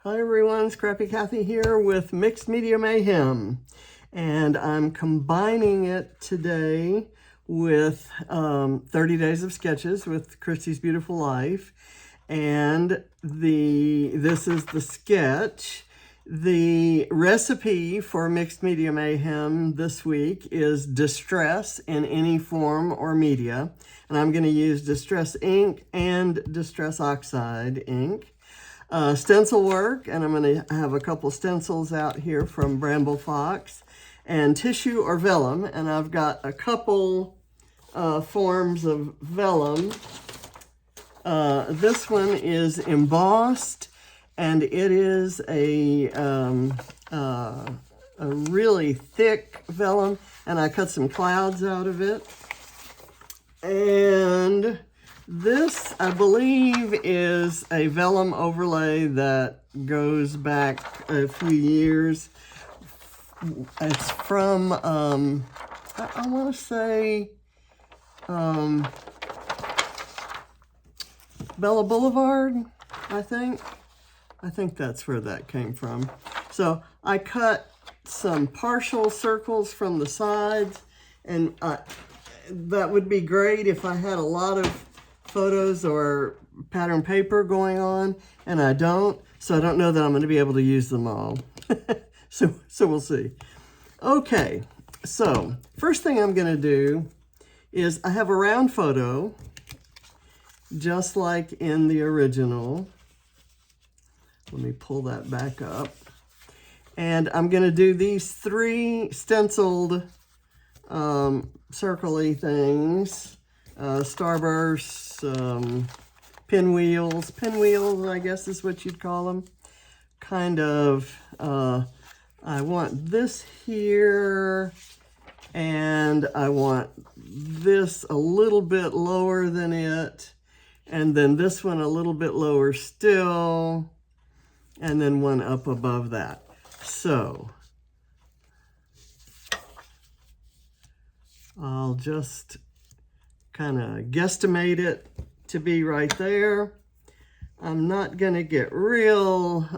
Hi everyone, Scrappy Kathy here with Mixed Media Mayhem, and I'm combining it today with 30 Days of Sketches with Christy's Beautiful Life, and this is the sketch. The recipe for Mixed Media Mayhem this week is distress in any form or media, and I'm going to use distress ink and distress oxide ink. Stencil work, and I'm going to have a couple stencils out here from Bramble Fox, and tissue or vellum, and I've got a couple forms of vellum. This one is embossed, and it is a really thick vellum, and I cut some clouds out of it. And this, I believe, is a vellum overlay that goes back a few years. It's from, I want to say, Bella Boulevard, I think. I think that's where that came from. So I cut some partial circles from the sides, and that would be great if I had a lot of photos or pattern paper going on, and I don't, so I don't know that I'm going to be able to use them all. so we'll see. Okay, so first thing I'm going to do is I have a round photo, just like in the original. Let me pull that back up. And I'm going to do these three stenciled circle-y things. Starbursts, pinwheels, I guess is what you'd call them. Kind of, I want this here, and I want this a little bit lower than it, and then this one a little bit lower still, and then one up above that. So I'll just kind of guesstimate it to be right there. I'm not going to get real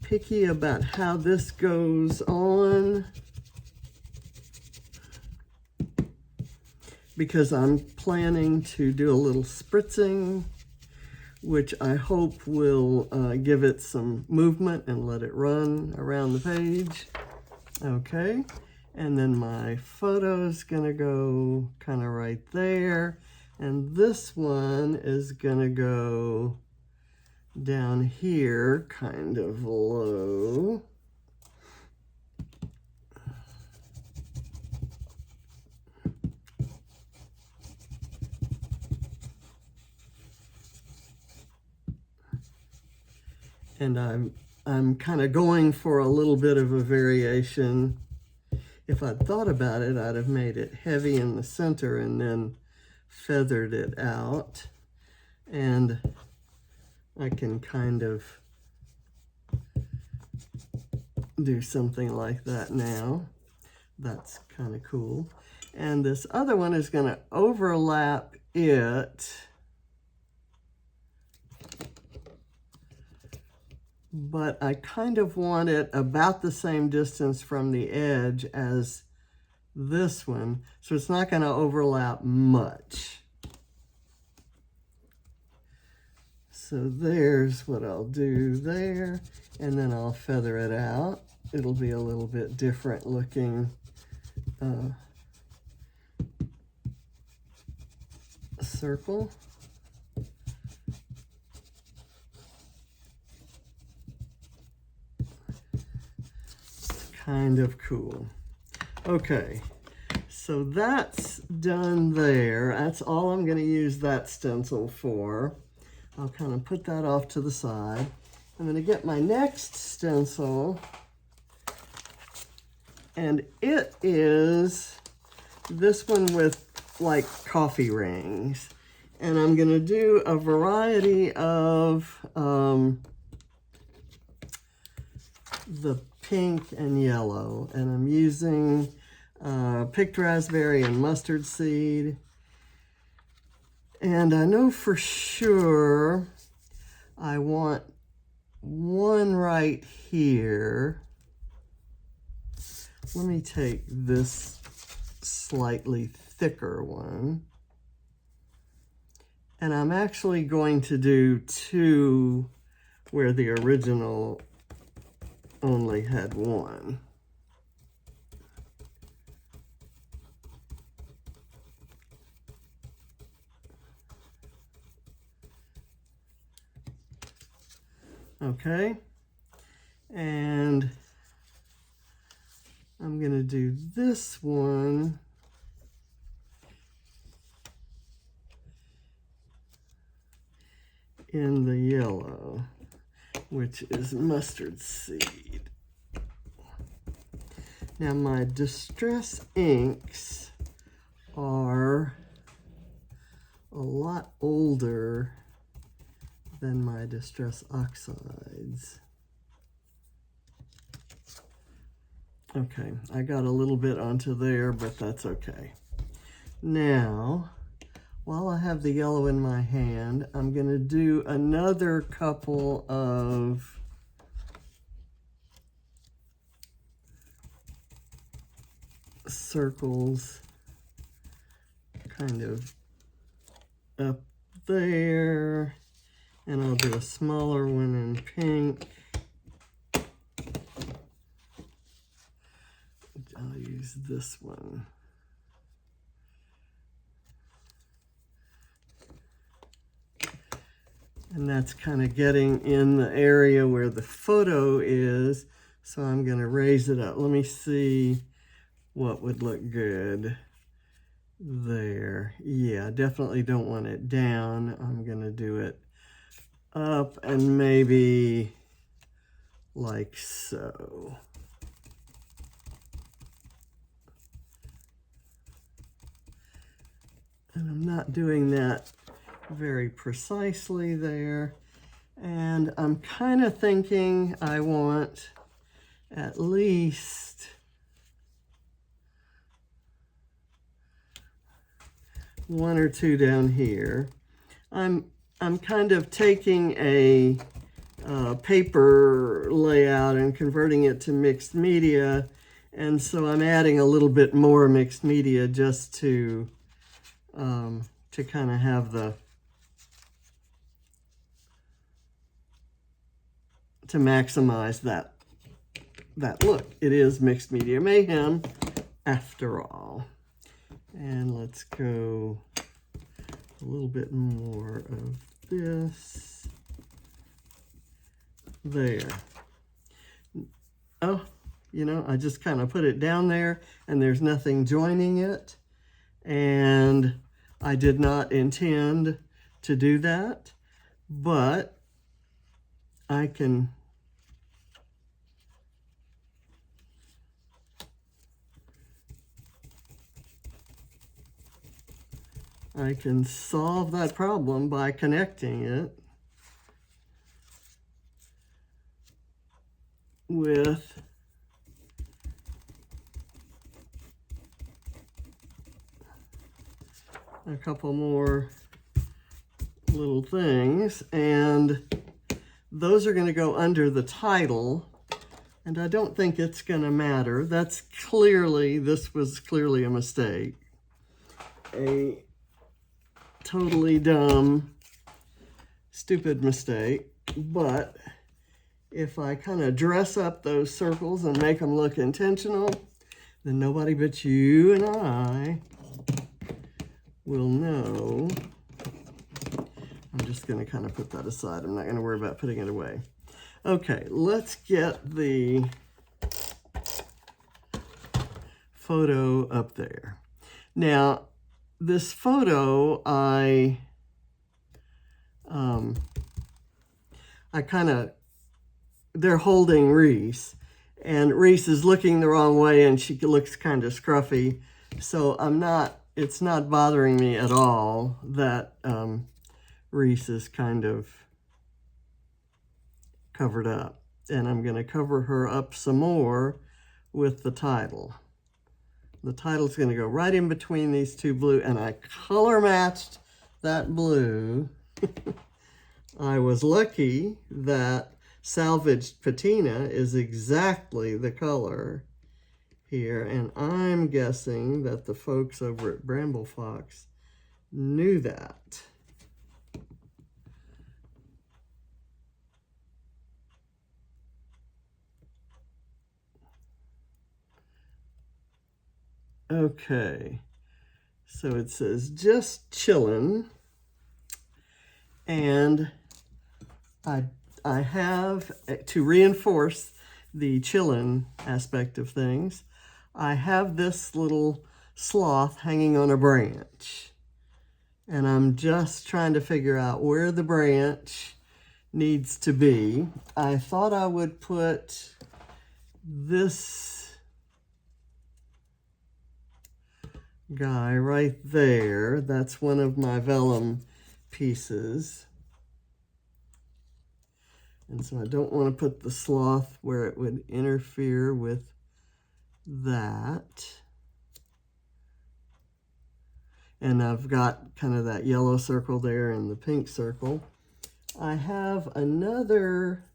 picky about how this goes on, because I'm planning to do a little spritzing, which I hope will give it some movement and let it run around the page. Okay. And then my photo's gonna go kind of right there. And this one is gonna go down here, kind of low. And I'm kind of going for a little bit of a variation. If I'd thought about it, I'd have made it heavy in the center and then feathered it out. And I can kind of do something like that now. That's kind of cool. And this other one is going to overlap it, but I kind of want it about the same distance from the edge as this one, so it's not going to overlap much. So there's what I'll do there, and then I'll feather it out. It'll be a little bit different looking circle. Kind of cool. Okay, so that's done there. That's all I'm going to use that stencil for. I'll kind of put that off to the side. I'm going to get my next stencil, and it is this one with like coffee rings. And I'm going to do a variety of the pink and yellow, and I'm using picked raspberry and mustard seed. And I know for sure I want one right here. Let me take this slightly thicker one. And I'm actually going to do two where the original only had one. Okay, and I'm going to do this one in the yellow, which is mustard seed. Now my distress inks are a lot older than my distress oxides. Okay, I got a little bit onto there, but that's okay. Now, while I have the yellow in my hand, I'm going to do another couple of circles kind of up there, and I'll do a smaller one in pink. I'll use this one. And that's kind of getting in the area where the photo is, so I'm going to raise it up. Let me see what would look good there. Yeah, definitely don't want it down. I'm going to do it up and maybe like so. And I'm not doing that very precisely there. And I'm kind of thinking I want at least one or two down here. I'm kind of taking a paper layout and converting it to mixed media, and so I'm adding a little bit more mixed media just to kind of have to maximize that look. It is Mixed Media Mayhem after all. And let's go a little bit more of this there. Oh, you know, I just kind of put it down there and there's nothing joining it. And I did not intend to do that, but I can solve that problem by connecting it with a couple more little things, and those are going to go under the title, and I don't think it's going to matter. This was clearly a mistake. A totally dumb, stupid mistake, but if I kind of dress up those circles and make them look intentional, then nobody but you and I will know. I'm just going to kind of put that aside. I'm not going to worry about putting it away. Okay, let's get the photo up there. Now, this photo, they're holding Reese, and Reese is looking the wrong way and she looks kind of scruffy. So it's not bothering me at all that Reese is kind of covered up. And I'm going to cover her up some more with the title. The title's going to go right in between these two blue, and I color matched that blue I was lucky that salvaged patina is exactly the color here, and I'm guessing that the folks over at Bramble Fox knew that. Okay, so it says just chillin', and I have, to reinforce the chillin' aspect of things, I have this little sloth hanging on a branch, and I'm just trying to figure out where the branch needs to be. I thought I would put this guy right there. That's one of my vellum pieces. And so I don't want to put the sloth where it would interfere with that. And I've got kind of that yellow circle there and the pink circle. I have another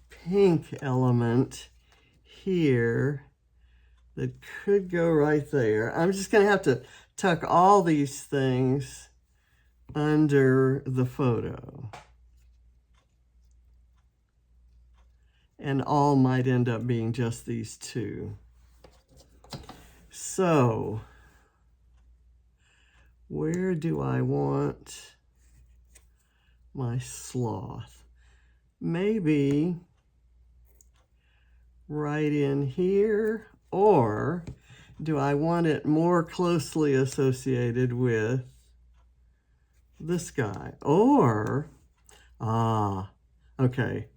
pink element here that could go right there. I'm just going to have to tuck all these things under the photo. And all might end up being just these two. So, where do I want my sloth? Maybe right in here, or do I want it more closely associated with this guy? Or, okay.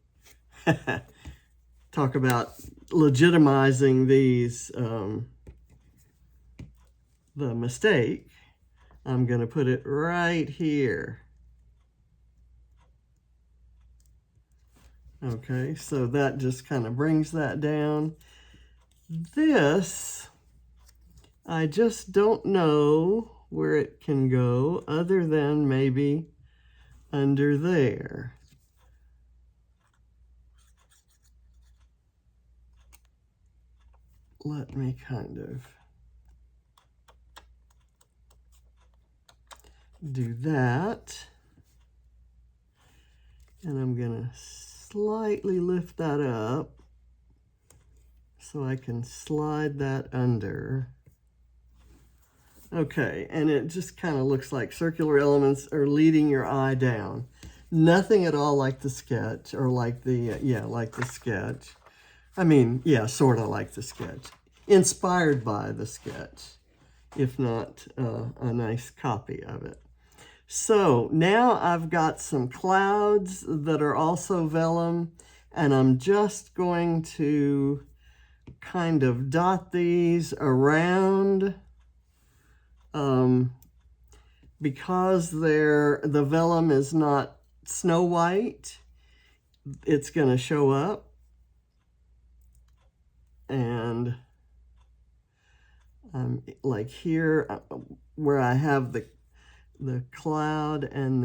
Talk about legitimizing these, the mistake. I'm going to put it right here. Okay, so that just kind of brings that down. This, I just don't know where it can go other than maybe under there. Let me kind of do that. And I'm going to slightly lift that up so I can slide that under. Okay, and it just kind of looks like circular elements are leading your eye down. Nothing at all like the sketch, or like the, like the sketch. I mean, yeah, sort of like the sketch. Inspired by the sketch, if not a nice copy of it. So now I've got some clouds that are also vellum, and I'm just going to kind of dot these around because the vellum is not snow white. It's going to show up, and like here where I have the cloud and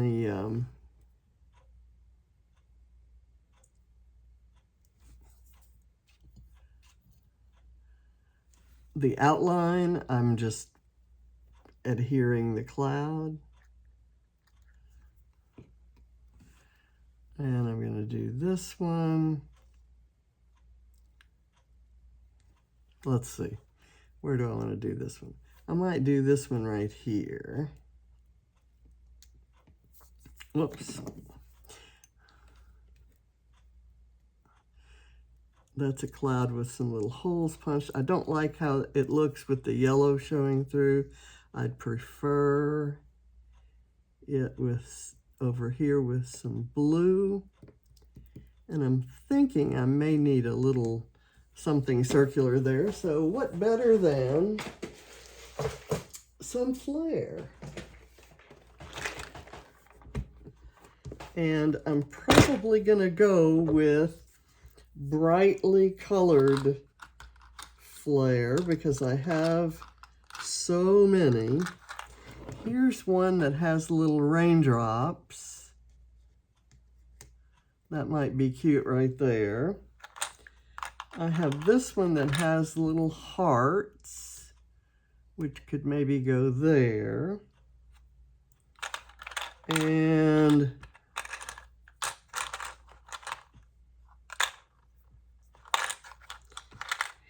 the outline, I'm just adhering the cloud. And I'm going to do this one. Let's see. Where do I want to do this one? I might do this one right here. Whoops. That's a cloud with some little holes punched. I don't like how it looks with the yellow showing through. I'd prefer it with over here with some blue. And I'm thinking I may need a little something circular there. So what better than some flare? And I'm probably going to go with brightly colored flare because I have so many. Here's one that has little raindrops. That might be cute right there. I have this one that has little hearts, which could maybe go there. And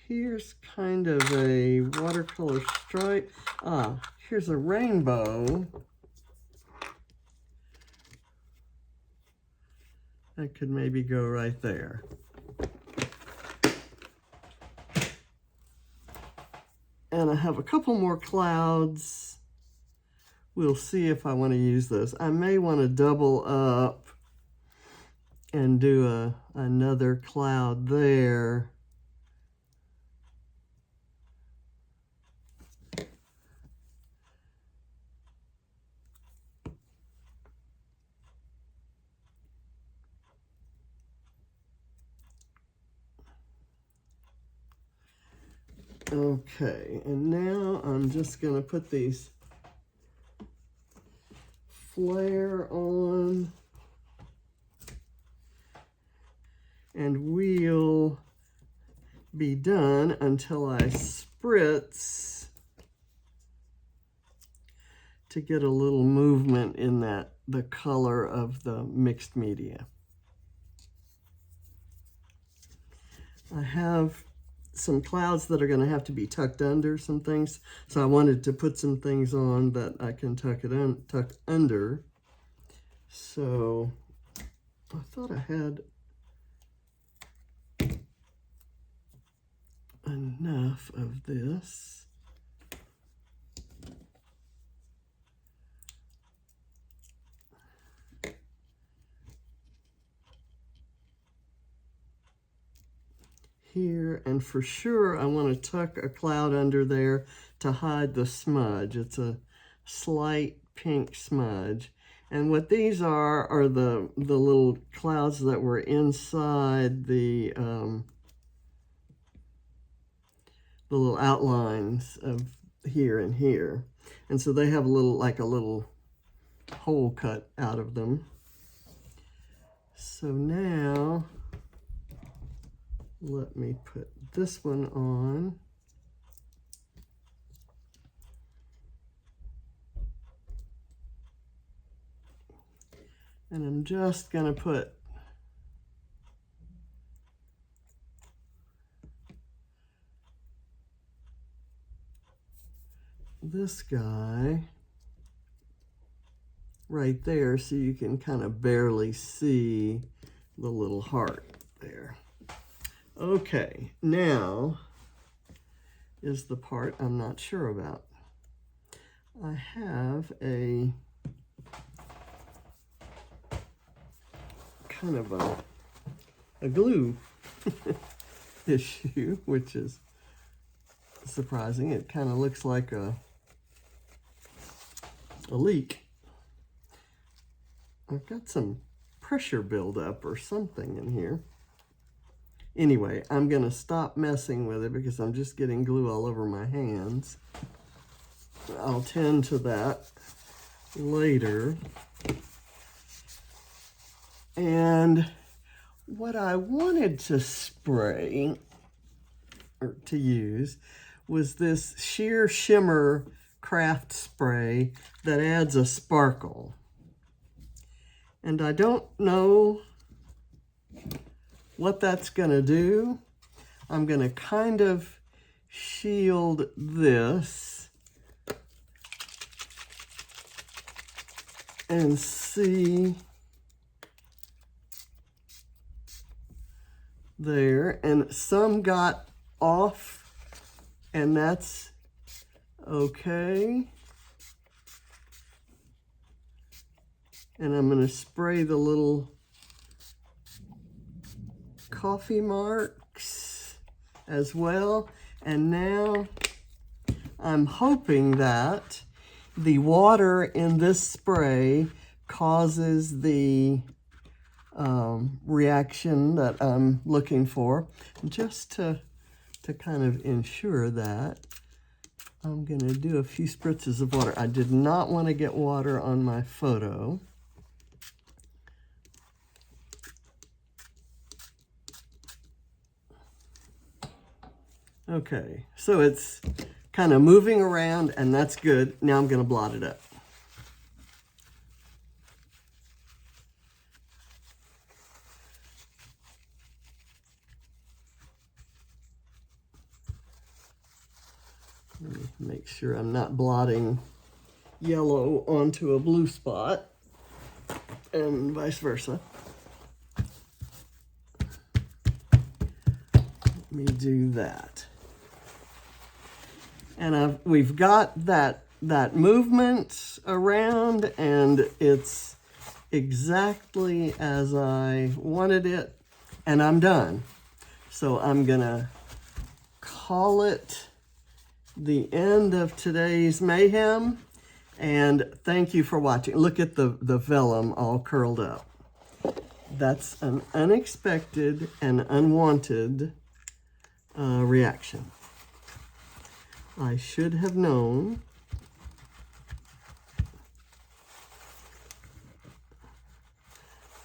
here's kind of a watercolor stripe. Ah, here's a rainbow. That could maybe go right there. And I have a couple more clouds. We'll see if I want to use those. I may want to double up and do another cloud there. Okay, and now I'm just going to put these flare on, and we'll be done until I spritz to get a little movement in the color of the mixed media. I have some clouds that are going to have to be tucked under some things, so I wanted to put some things on that I can tuck under. So I thought I had enough of this. Here, and for sure I want to tuck a cloud under there to hide the smudge. It's a slight pink smudge, and what these are the little clouds that were inside the little outlines of here and here, and so they have a little hole cut out of them. So now let me put this one on. And I'm just going to put this guy right there so you can kind of barely see the little heart there. Okay, now is the part I'm not sure about. I have a kind of a glue issue, which is surprising. It kind of looks like a leak. I've got some pressure buildup or something in here. Anyway, I'm going to stop messing with it because I'm just getting glue all over my hands. I'll tend to that later. And what I wanted to spray, or to use, was this sheer shimmer craft spray that adds a sparkle. And I don't know what that's going to do. I'm going to kind of shield this and see there, and some got off, and that's okay. And I'm going to spray the little coffee marks as well. And now I'm hoping that the water in this spray causes the reaction that I'm looking for. Just to kind of ensure that, I'm going to do a few spritzes of water. I did not want to get water on my photo. Okay, so it's kind of moving around, and that's good. Now I'm going to blot it up. Let me make sure I'm not blotting yellow onto a blue spot, and vice versa. Let me do that. And we've got that movement around, and it's exactly as I wanted it, and I'm done. So I'm gonna call it the end of today's Mayhem, and thank you for watching. Look at the vellum all curled up. That's an unexpected and unwanted reaction. I should have known.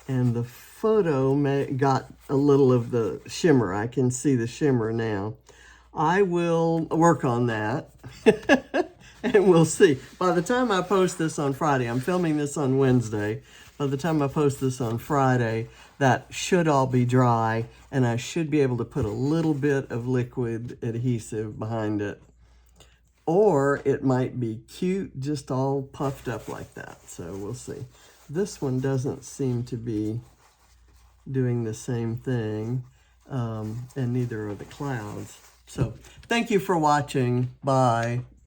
And the photo got a little of the shimmer. I can see the shimmer now. I will work on that, and we'll see. By the time I post this on Friday, I'm filming this on Wednesday. By the time I post this on Friday, that should all be dry, and I should be able to put a little bit of liquid adhesive behind it. Or it might be cute, just all puffed up like that. So we'll see. This one doesn't seem to be doing the same thing, and neither are the clouds. So thank you for watching. Bye.